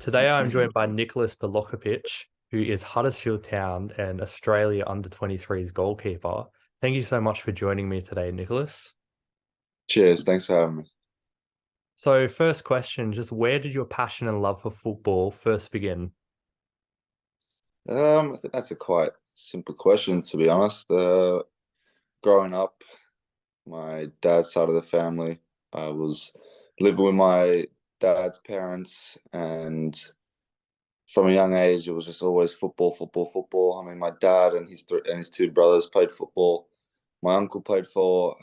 Today I'm joined by Nicholas Bilokapic, who is Huddersfield Town and Australia under-23's goalkeeper. Thank you so much for joining me today, Nicholas. Cheers. Thanks for having me. So first question, just where did your passion and love for football first begin? I think that's a quite simple question, to be honest. Growing up, my dad's side of the family, I was living with my dad's parents, and from a young age, it was just always football, football, football. I mean, my dad and his two brothers played football. My uncle played for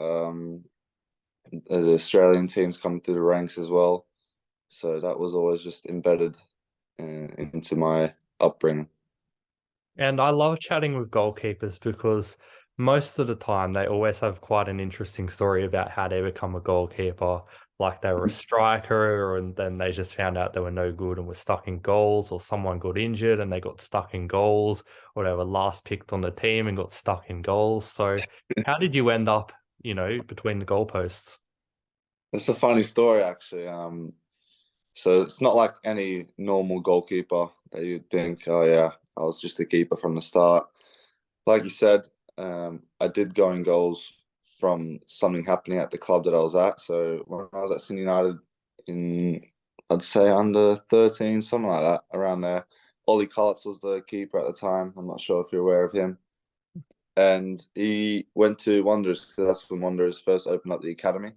the Australian teams coming through the ranks as well. So that was always just embedded into my upbringing. And I love chatting with goalkeepers because most of the time they always have quite an interesting story about how they become a goalkeeper. Like they were a striker and then they just found out they were no good and were stuck in goals, or someone got injured and they got stuck in goals, or they were last picked on the team and got stuck in goals. So how did you end up, between the goalposts? It's a funny story, actually. So it's not like any normal goalkeeper that you'd think, oh yeah, I was just a keeper from the start. Like you said, I did go in goals from something happening at the club that I was at. So when I was at Sydney United in, I'd say under 13, something like that, around there. Ollie Cults was the keeper at the time. I'm not sure if you're aware of him. And he went to Wanderers because that's when Wanderers first opened up the academy.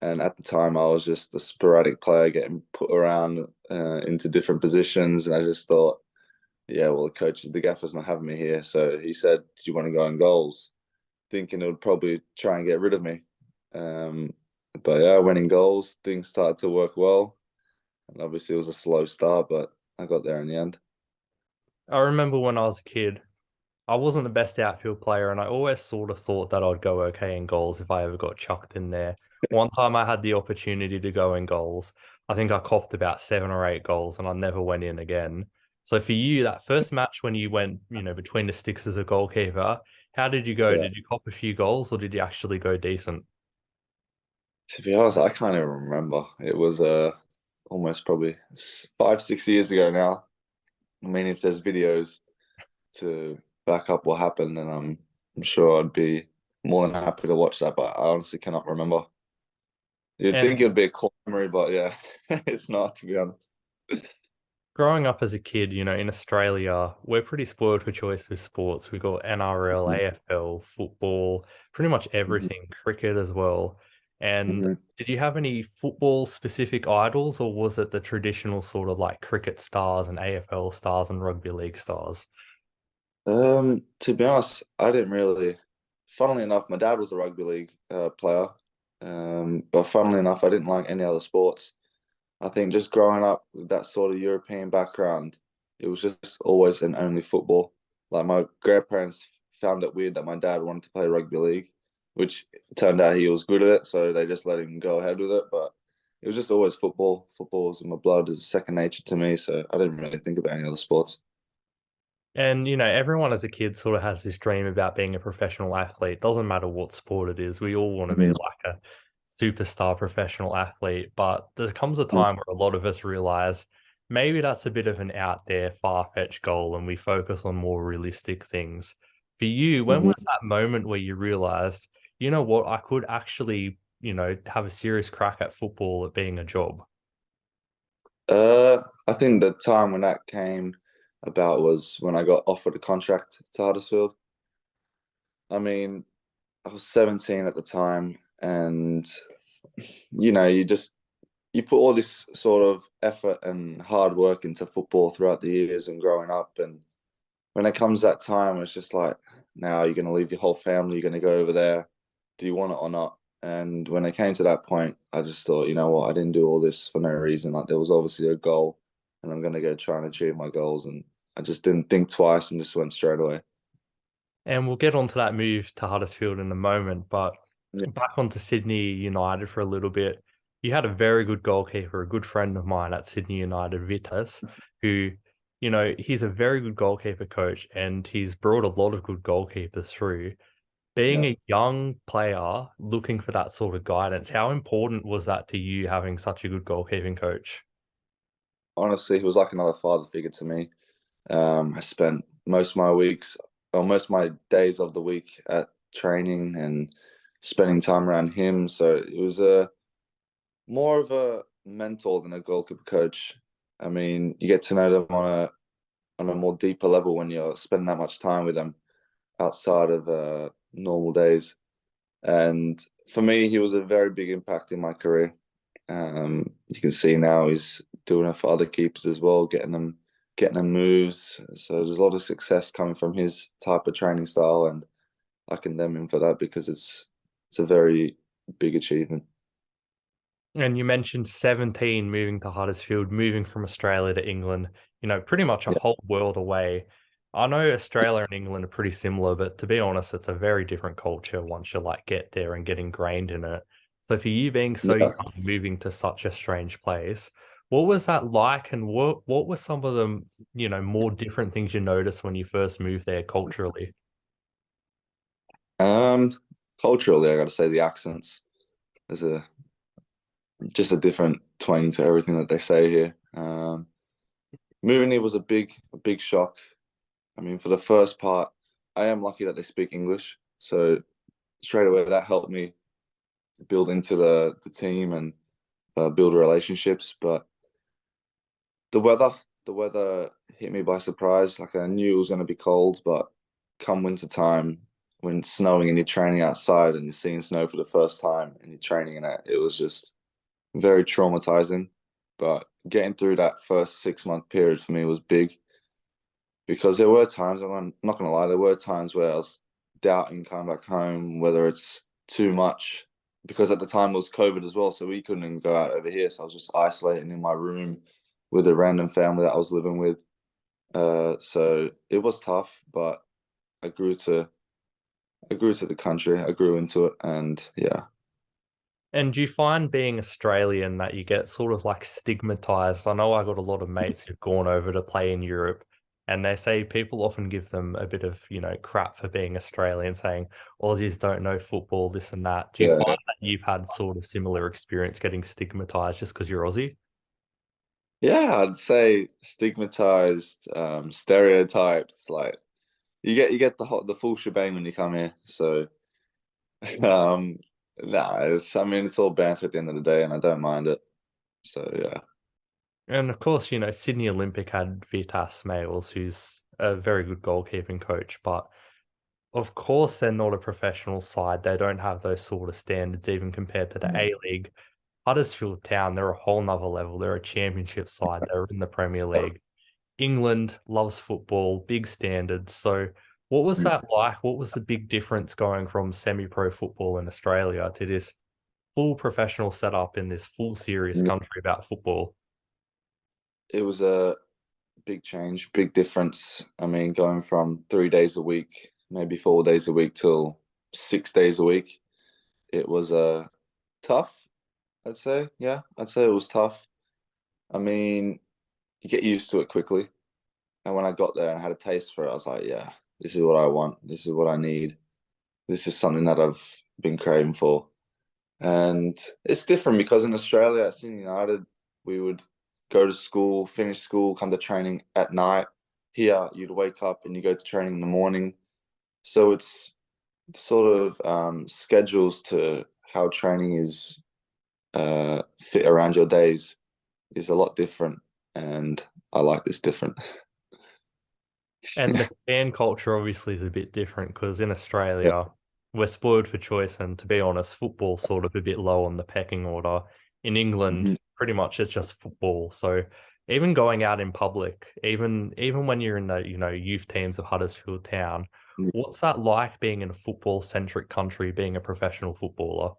And at the time, I was just a sporadic player getting put around into different positions. And I just thought, yeah, well, the gaffer's not having me here. So he said, do you want to go in goals? Thinking it would probably try and get rid of me. Um, but yeah, I went in goals. Things started to work well. And obviously, it was a slow start, but I got there in the end. I remember when I was a kid, I wasn't the best outfield player, and I always sort of thought that I'd go okay in goals if I ever got chucked in there. One time I had the opportunity to go in goals. I think I copped about 7 or 8 goals, and I never went in again. So for you, that first match when you went, between the sticks as a goalkeeper, how did you go? Yeah. Did you cop a few goals, or did you actually go decent? To be honest, I can't even remember. It was almost probably 5, 6 years ago now. I mean, if there's videos to back up what happened, then I'm sure I'd be more than happy to watch that. But I honestly cannot remember. You'd And think it'd be a core memory, but yeah, it's not, to be honest. growing up as a kid, in Australia, we're pretty spoiled for choice with sports. We've got NRL, AFL, football, pretty much Mhm. everything, cricket as well. And Mhm. did you have any football specific idols, or was it the traditional sort of like cricket stars and AFL stars and rugby league stars? To be honest, I didn't really. Funnily enough, my dad was a rugby league player, but funnily enough, I didn't like any other sports. I think just growing up with that sort of European background, it was just always and only football. Like my grandparents found it weird that my dad wanted to play rugby league, which turned out he was good at it, so they just let him go ahead with it. But it was just always football. Football was in my blood, is second nature to me, so I didn't really think about any other sports. And, everyone as a kid sort of has this dream about being a professional athlete. Doesn't matter what sport it is. We all want to be Mhm. like a superstar professional athlete. But there comes a time where a lot of us realize maybe that's a bit of an out there, far-fetched goal and we focus on more realistic things. For you, when Mhm. was that moment where you realized, you know what, I could actually, have a serious crack at football at being a job? I think the time when that came about was when I got offered a contract to Huddersfield. I mean, I was 17 at the time, and you put all this sort of effort and hard work into football throughout the years and growing up, and when it comes that time, it's just like, now you're going to leave your whole family, you're going to go over there. Do you want it or not? And when it came to that point, I just thought, you know what, I didn't do all this for no reason. Like there was obviously a goal, and I'm going to go try and achieve my goals. And I just didn't think twice and just went straight away. And we'll get onto that move to Huddersfield in a moment, but Yeah. back onto Sydney United for a little bit. You had a very good goalkeeper, a good friend of mine at Sydney United, Vitas, who, he's a very good goalkeeper coach and he's brought a lot of good goalkeepers through. Being Yeah. a young player looking for that sort of guidance, how important was that to you having such a good goalkeeping coach? honestly, he was like another father figure to me. I spent most of my weeks, or most of my days of the week at training and spending time around him. So it was a more of a mentor than a goalkeeper coach. I mean, you get to know them on a more deeper level when you're spending that much time with them outside of normal days. And for me, he was a very big impact in my career. You can see now he's doing it for other keepers as well, getting them moves. So there's a lot of success coming from his type of training style, and I condemn him for that because it's a very big achievement. And you mentioned 17 moving to Huddersfield, moving from Australia to England, pretty much a Yeah. whole world away. I know Australia and England are pretty similar, but to be honest, it's a very different culture once you like get there and get ingrained in it. So for you being so young, Yeah. moving to such a strange place, what was that like? And what were some of the, more different things you noticed when you first moved there culturally? Um, Culturally, I got to say the accents. There's a just a different twang to everything that they say here. Moving here was a big shock. I mean, for the first part, I am lucky that they speak English, so straight away that helped me build into the team and build relationships. But the weather, the weather hit me by surprise. Like I knew it was going to be cold, but come winter time, when it's snowing and you're training outside and you're seeing snow for the first time and you're training in it, it was just very traumatizing. But getting through that first 6 month period for me was big because there were times, I'm not going to lie, there were times where I was doubting coming back home, whether it's too much, because at the time it was COVID as well. So we couldn't even go out over here. So I was just isolating in my room with a random family that I was living with. So it was tough, but I grew to I grew to the country. I grew into it, and yeah, And do you find being Australian that you get sort of like stigmatized? I know I got a lot of mates who've gone over to play in Europe, and they say people often give them a bit of, crap for being Australian, saying Aussies don't know football, this and that. Do you yeah, find that you've had sort of similar experience getting stigmatized just because you're Aussie? yeah. I'd say stigmatized, stereotypes. Like you get the full shebang when you come here. So um, nah, I mean it's all banter at the end of the day, and I don't mind it. So yeah, And of course, Sydney Olympic had Vitas Males, who's a very good goalkeeping coach, but of course, they're not a professional side. They don't have those sort of standards, even compared to the A League. Huddersfield Town, they're a whole nother level. They're a championship side. They're in the Premier League. England loves football, big standards. So, what was that like? What was the big difference going from semi-pro football in Australia to this full professional setup in this full serious country about football? it was a big change, big difference. I mean, going from 3 days a week, maybe 4 days a week, till 6 days a week, it was tough. I'd say, yeah, I'd say it was tough. I mean, you get used to it quickly. And when I got there and had a taste for it, I was like, yeah, this is what I want. This is what I need. This is something that I've been craving for. And it's different because in Australia at Sydney United, we would go to school, finish school, come to training at night. Here, you'd wake up and you go to training in the morning. So it's sort of schedules to how training is fit around your days is a lot different. And I like this different. And the fan culture obviously is a bit different because in Yeah. Australia, we're spoiled for choice. And to be honest, football's sort of a bit low on the pecking order. In England, Mhm. pretty much it's just football. So even going out in public, even when you're in the, youth teams of Huddersfield Town, what's that like being in a football centric country, being a professional footballer?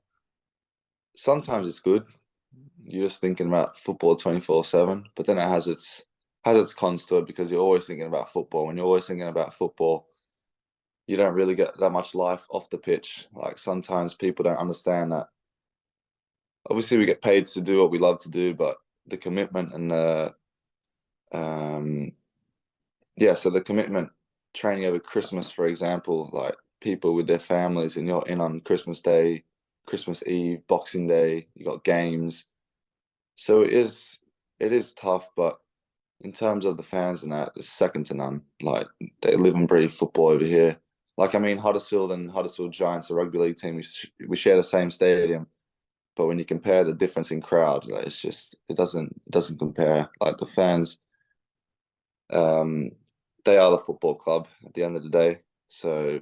Sometimes it's good. You're just thinking about football 24/7, but then it has its cons to it because you're always thinking about football. When you're always thinking about football, you don't really get that much life off the pitch. Like sometimes people don't understand that. Obviously, we get paid to do what we love to do, but the commitment and the um yeah, so the commitment training over Christmas, for example, like people with their families and you're in on Christmas Day, Christmas Eve, Boxing Day, you got games. So it is tough, but in terms of the fans and that, it's second to none. Like they live and breathe football over here. Like I mean, Huddersfield and Huddersfield Giants, the rugby league team, we share the same stadium. But when you compare the difference in crowd, like, it's just it doesn't compare. Like the fans, um, they are the football club at the end of the day. So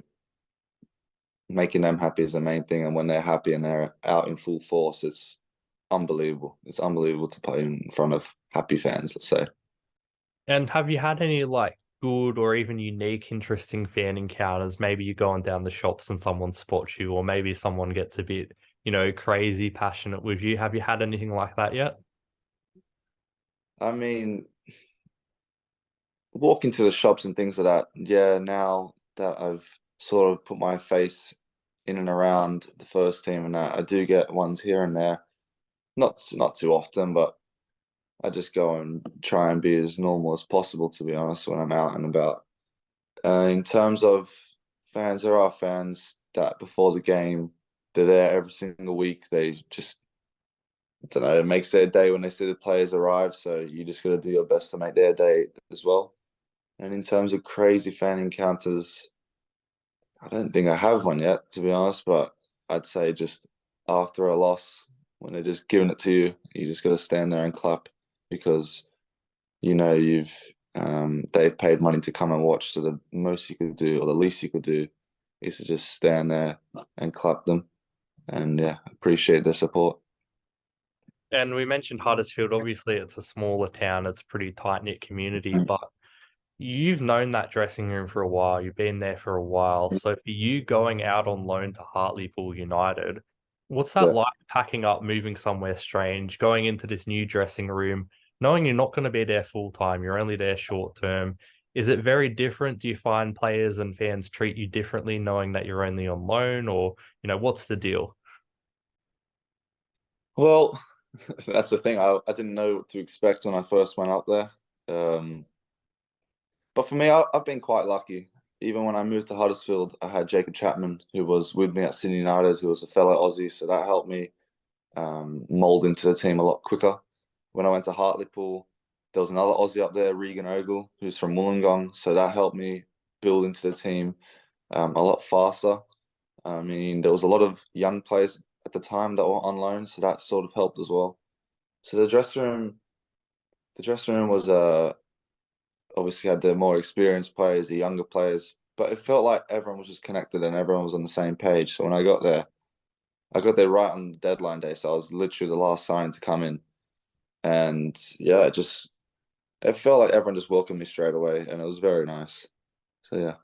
making them happy is the main thing. And when they're happy and they're out in full force, it's unbelievable. It's unbelievable to play in front of happy fans, let's say. And have you had any like good or even unique, interesting fan encounters? Maybe you're going down the shops and someone spots you, or maybe someone gets a bit, crazy passionate with you. Have you had anything like that yet? I mean, walking to the shops and things like that, yeah, now that I've sort of put my face in and around the first team and that, I do get ones here and there. Not too often, but I just go and try and be as normal as possible, to be honest, when I'm out and about. In terms of fans, there are fans that before the game, they're there every single week. They just, I don't know, it makes their day when they see the players arrive. So you just got to do your best to make their day as well. And in terms of crazy fan encounters, I don't think I have one yet, to be honest, but I'd say just after a loss, when they're just giving it to you, you just got to stand there and clap because you know they've paid money to come and watch. So the most you could do, or the least you could do, is to just stand there and clap them, and yeah, appreciate their support. And we mentioned Huddersfield. Obviously, it's a smaller town. It's a pretty tight-knit community, but you've known that dressing room for a while. You've been there for a while. So for you going out on loan to Hartlepool United, what's that Yeah. like packing up, moving somewhere strange, going into this new dressing room, knowing you're not going to be there full time, you're only there short term? Is it very different? Do you find players and fans treat you differently knowing that you're only on loan, or, what's the deal? Well, that's the thing. I didn't know what to expect when I first went up there. Um, but for me, I've been quite lucky. Even when I moved to Huddersfield, I had Jacob Chapman, who was with me at Sydney United, who was a fellow Aussie. So that helped me mold into the team a lot quicker. When I went to Hartlepool, there was another Aussie up there, Regan Ogle, who's from Wollongong. So that helped me build into the team a lot faster. I mean, there was a lot of young players at the time that were on loan, so that sort of helped as well. So the dressing room was obviously had the more experienced players, the younger players, but it felt like everyone was just connected and everyone was on the same page. So when I got there right on the deadline day, so I was literally the last signing to come in. And yeah, it felt like everyone just welcomed me straight away, and it was very nice. So yeah.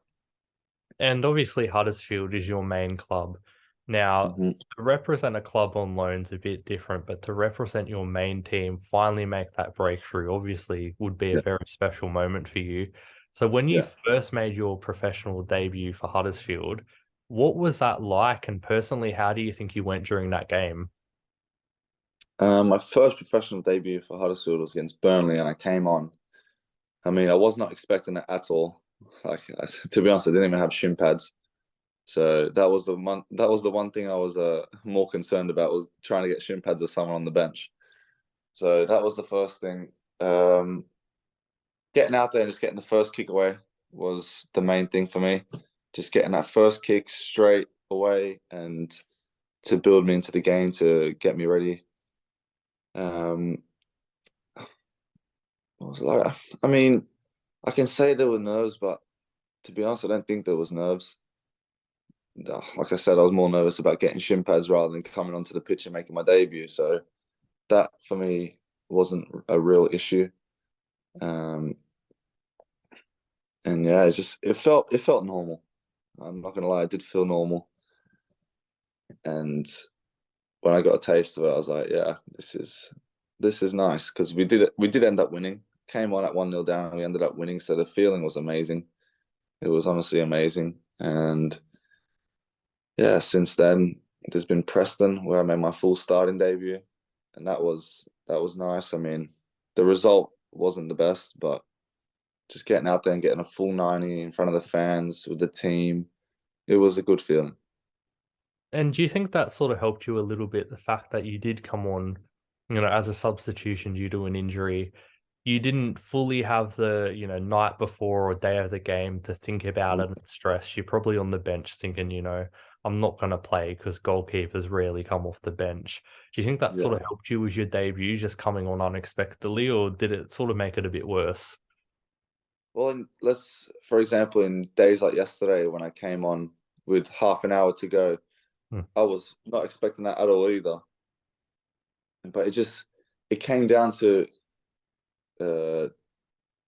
And obviously, Huddersfield is your main club. Now, Hmm. to represent a club on loan's a bit different, but to represent your main team, finally make that breakthrough, obviously would be a Yeah, very special moment for you. So when you yeah. first made your professional debut for Huddersfield, what was that like? And personally, how do you think you went during that game? My first professional debut for Huddersfield was against Burnley, and I came on. I mean, I was not expecting it at all. Like, to be honest, I didn't even have shin pads. So that was the one thing I was more concerned about was trying to get shin pads or someone on the bench. So that was the first thing. Getting out there and just getting the first kick away was the main thing for me. Just getting that first kick straight away and to build me into the game to get me ready. Um, what was it like? I mean, I can say there were nerves, but to be honest, I don't think there was nerves. Like I said, I was more nervous about getting shin pads rather than coming onto the pitch and making my debut. So that for me wasn't a real issue. Um, and yeah, it felt normal. I'm not gonna lie, it did feel normal. And when I got a taste of it, I was like, yeah, this is nice because we did end up winning. Came on at 1-0 down, and we ended up winning. So the feeling was amazing. It was honestly amazing. And yeah, since then there's been Preston where I made my full starting debut, and that was nice. I mean, the result wasn't the best, but just getting out there and getting a full 90 in front of the fans with the team, it was a good feeling. And do you think that sort of helped you a little bit, the fact that you did come on, as a substitution due to an injury? you didn't fully have the, night before or day of the game to think about it and stress. You're probably on the bench thinking, I'm not going to play because goalkeepers rarely come off the bench. Do you think that sort Yeah. of helped you with your debut, just coming on unexpectedly, or did it sort of make it a bit worse? Well, for example, in days like yesterday when I came on with half an hour to go, Hmm. I was not expecting that at all either. But it came down to uh,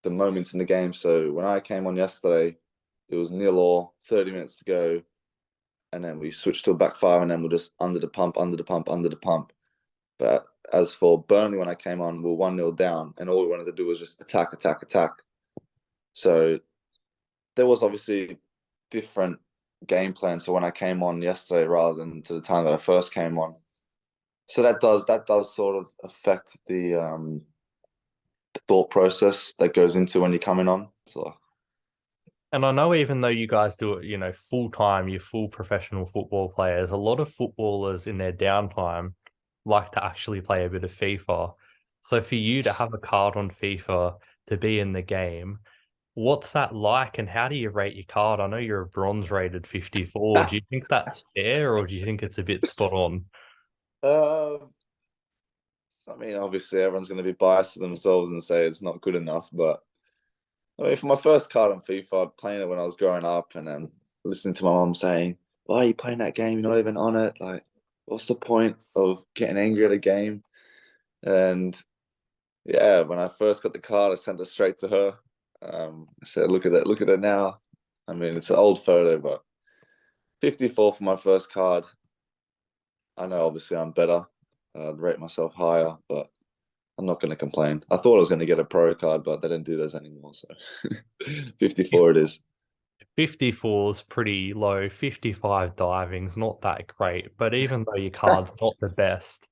the moments in the game. So when I came on yesterday, it was 0-0, 30 minutes to go, and then we switched to a back five, and then we're just under the pump, under the pump, under the pump. But as for Burnley, when I came on, we were 1-0 down, and all we wanted to do was just attack, attack, attack. So there was obviously different game plan. So when I came on yesterday, rather than to the time that I first came on, so that does sort of affect the thought process that goes into when you're coming on. So And I know even though you guys do it, full time, you're full professional football players, a lot of footballers in their downtime like to actually play a bit of FIFA. So for you to have a card on FIFA to be in the game, what's that like and how do you rate your card? I know you're a bronze rated 54. Do you think that's fair or do you think it's a bit spot on? Um, I mean, obviously, everyone's going to be biased to themselves and say it's not good enough. But I mean, for my first card on FIFA, playing it when I was growing up, and then listening to my mom saying, "Why are you playing that game? You're not even on it. Like, what's the point of getting angry at a game?" And yeah, when I first got the card, I sent it straight to her. I said, "Look at it. Look at it now." I mean, it's an old photo, but 54 for my first card. I know, obviously, I'm better. I'd rate myself higher, but I'm not going to complain. I thought I was going to get a pro card, but they don't do those anymore. So 54 it is. 54 is pretty low. 55 diving's not that great. But even though your card's not the best,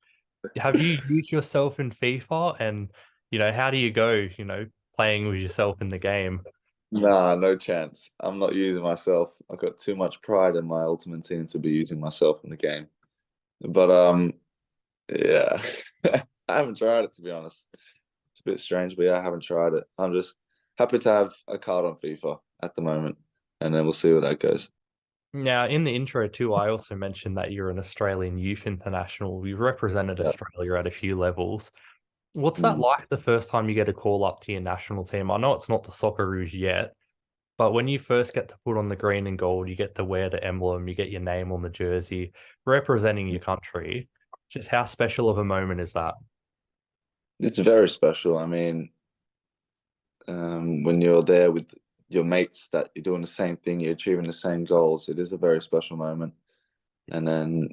have you used yourself in FIFA and how do you go, playing with yourself in the game? Nah, no chance. I'm not using myself. I've got too much pride in my ultimate team to be using myself in the game. But yeah, I haven't tried it to be honest. It's a bit strange, but yeah, I haven't tried it. I'm just happy to have a card on FIFA at the moment, and then we'll see where that goes. Now, in the intro too, I also mentioned that you're an Australian youth international. You've represented Yeah. Australia at a few levels. What's that Mm. like the first time you get a call up to your national team? I know it's not the Socceroos yet, but when you first get to put on the green and gold, you get to wear the emblem, you get your name on the jersey, representing your country. Just how special of a moment is that? It's very special. I mean, when you're there with your mates that you're doing the same thing, you're achieving the same goals, it is a very special moment. And then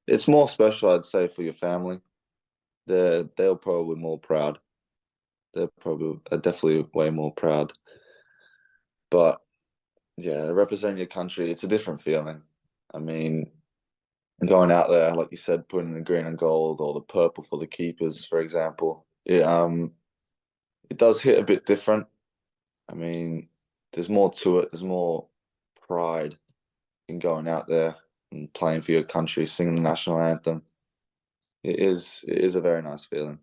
it's more special, I'd say, for your family. They're probably more proud. They're probably definitely way more proud. But yeah, representing your country, it's a different feeling. I mean, going out there, like you said, putting the green and gold or the purple for the keepers, for example, it does hit a bit different. I mean, there's more to it. There's more pride in going out there and playing for your country, singing the national anthem. It is a very nice feeling.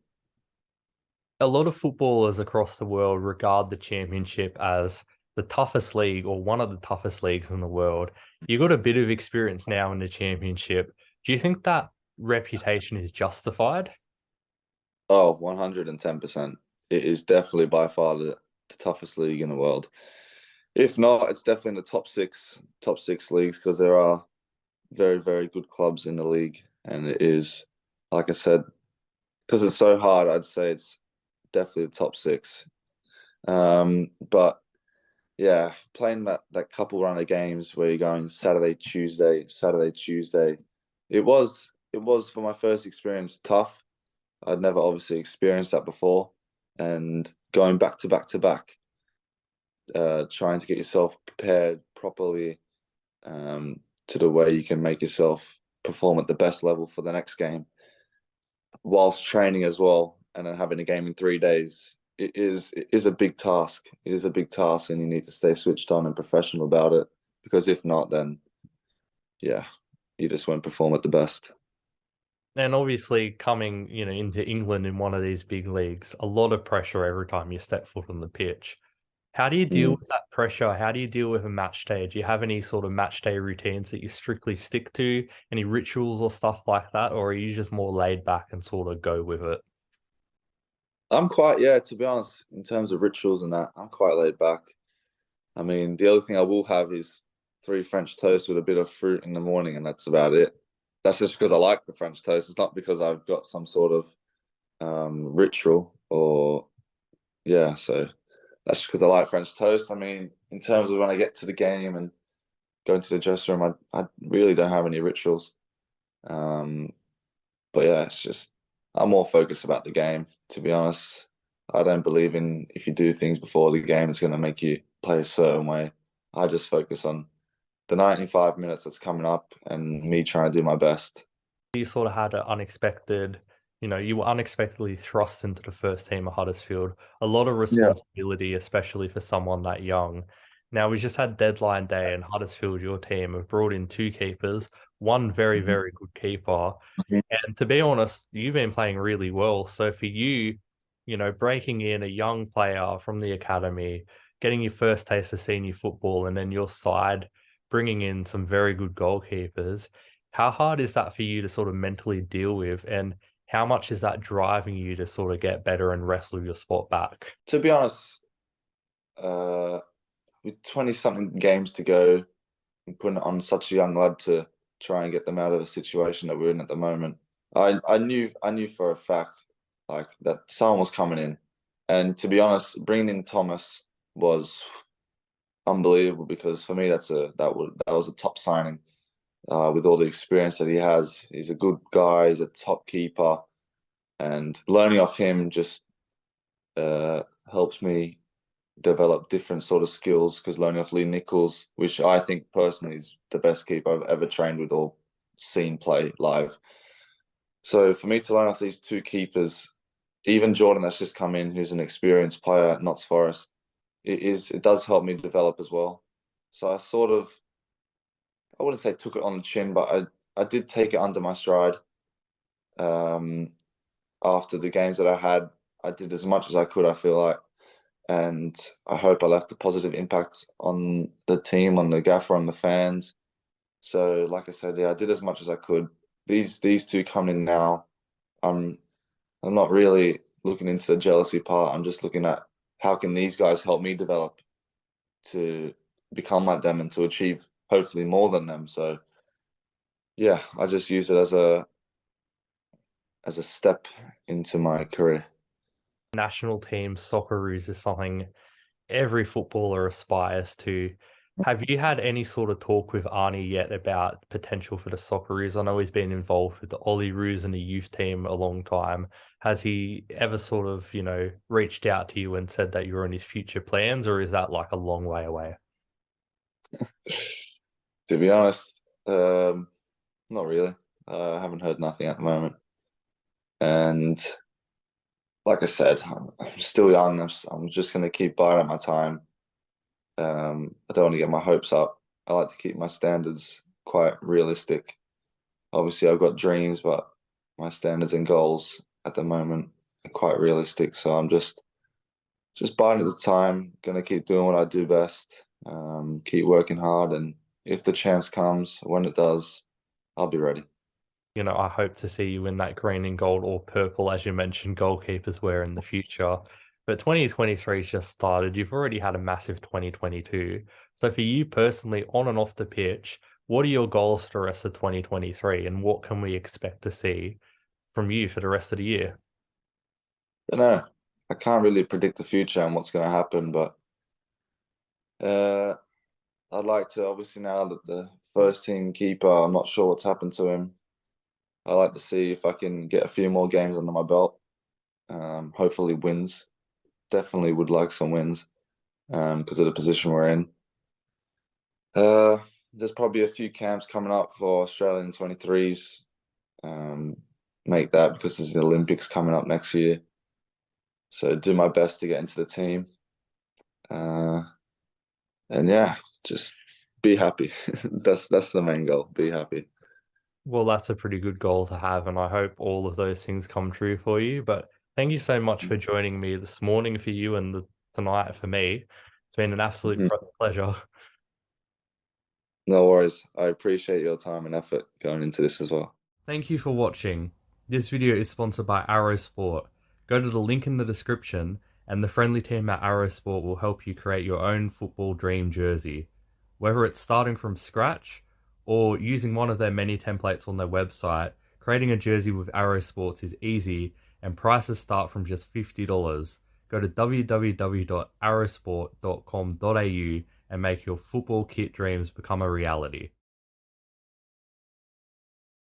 A lot of footballers across the world regard the championship as the toughest league or one of the toughest leagues in the world. You got a bit of experience now in the championship. Do you think that reputation is justified? Oh, 110%. It is definitely by far the toughest league in the world. If not, it's definitely in the top six leagues because there are very, very good clubs in the league. And it is, like I said, because it's so hard, I'd say it's definitely the top six. But yeah, playing that couple run of games where you're going Saturday, Tuesday, Saturday, Tuesday, it was for my first experience tough. I'd never obviously experienced that before, and going back to back to back, trying to get yourself prepared properly to the way you can make yourself perform at the best level for the next game, whilst training as well, and then having a game in 3 days. It is a big task. It is a big task, and you need to stay switched on and professional about it. Because if not, then yeah, you just won't perform at the best. And obviously coming, into England in one of these big leagues, a lot of pressure every time you step foot on the pitch. How do you deal Mm. with that pressure? How do you deal with a match day? Do you have any sort of match day routines that you strictly stick to? Any rituals or stuff like that? Or are you just more laid back and sort of go with it? I'm quite, yeah, to be honest, in terms of rituals and that, I'm quite laid back. I mean, the only thing I will have is three French toast with a bit of fruit in the morning, and that's about it. That's just because I like the French toast. It's not because I've got some sort of ritual or yeah. So that's just because I like French toast. I mean, in terms of when I get to the game and go into the dressing room, I really don't have any rituals. Um, but yeah, it's just I'm more focused about the game, to be honest. I don't believe in if you do things before the game, it's going to make you play a certain way. I just focus on the 95 minutes that's coming up and me trying to do my best. You sort of had an unexpected, you were unexpectedly thrust into the first team of Huddersfield. A lot of Yeah. responsibility, especially for someone that young. Now, we just had deadline day, and Huddersfield, your team, have brought in two keepers, one very, Mhm. very good keeper. And to be honest, you've been playing really well. So for you, breaking in a young player from the academy, getting your first taste of senior football, and then your side bringing in some very good goalkeepers, how hard is that for you to sort of mentally deal with? And how much is that driving you to sort of get better and wrestle your spot back? To be honest, uh, with 20 something games to go and putting it on such a young lad to try and get them out of the situation that we're in at the moment. I knew for a fact like that someone was coming in. And to be honest, bringing in Thomas was unbelievable because for me that was a top signing with all the experience that he has. He's a good guy, he's a top keeper, and learning off him just helps me develop different sort of skills because learning off Lee Nichols, which I think personally is the best keeper I've ever trained with or seen play live. So for me to learn off these two keepers, even Jordan that's just come in, who's an experienced player at Notts Forest, it does help me develop as well. So I sort of I wouldn't say took it on the chin, but I did take it under my stride. Um, After the games that I had, I did as much as I could, I feel like. And I hope I left a positive impact on the team, on the gaffer, on the fans. So, like I said, yeah, I did as much as I could. These two coming in now, I'm I'm not really looking into the jealousy part. I'm just looking at how can these guys help me develop to become like them and to achieve hopefully more than them. So yeah, I just use it as a step into my career. National team Socceroos is something every footballer aspires to. Have you had any sort of talk with Arnie yet about potential for the Socceroos? I know he's been involved with the Olyroos and the youth team a long time. Has he ever sort of, reached out to you and said that you're in his future plans, or is that like a long way away? To be honest, not really. I haven't heard nothing at the moment. And like I said, I'm still young. I'm just going to keep biding my time. I don't want to get my hopes up. I like to keep my standards quite realistic. Obviously, I've got dreams, but my standards and goals at the moment are quite realistic. So I'm just biding the time. Going to keep doing what I do best. Keep working hard, and if the chance comes, when it does, I'll be ready. I hope to see you in that green and gold or purple, as you mentioned, goalkeepers wear in the future. But 2023 has just started. You've already had a massive 2022. So for you personally, on and off the pitch, what are your goals for the rest of 2023 and what can we expect to see from you for the rest of the year? Don't know. I can't really predict the future and what's going to happen, but uh, I'd like to obviously now that the first team keeper, I'm not sure what's happened to him. I like to see if I can get a few more games under my belt. Hopefully wins. Definitely would like some wins because of the position we're in. Uh, there's probably a few camps coming up for Australian 23s. Um, Make that because there's the Olympics coming up next year. So do my best to get into the team. Uh, and yeah, just be happy. That's the main goal. Be happy. Well, that's a pretty good goal to have, and I hope all of those things come true for you. But thank you so much for joining me this morning for you and tonight for me. It's been an absolute Mhm. pleasure. No worries. I appreciate your time and effort going into this as well. Thank you for watching. This video is sponsored by Arrow Sport. Go to the link in the description, and the friendly team at Arrow Sport will help you create your own football dream jersey. Whether it's starting from scratch or using one of their many templates on their website, creating a jersey with Arrow Sports is easy and prices start from just $50. Go to www.arrowsport.com.au and make your football kit dreams become a reality.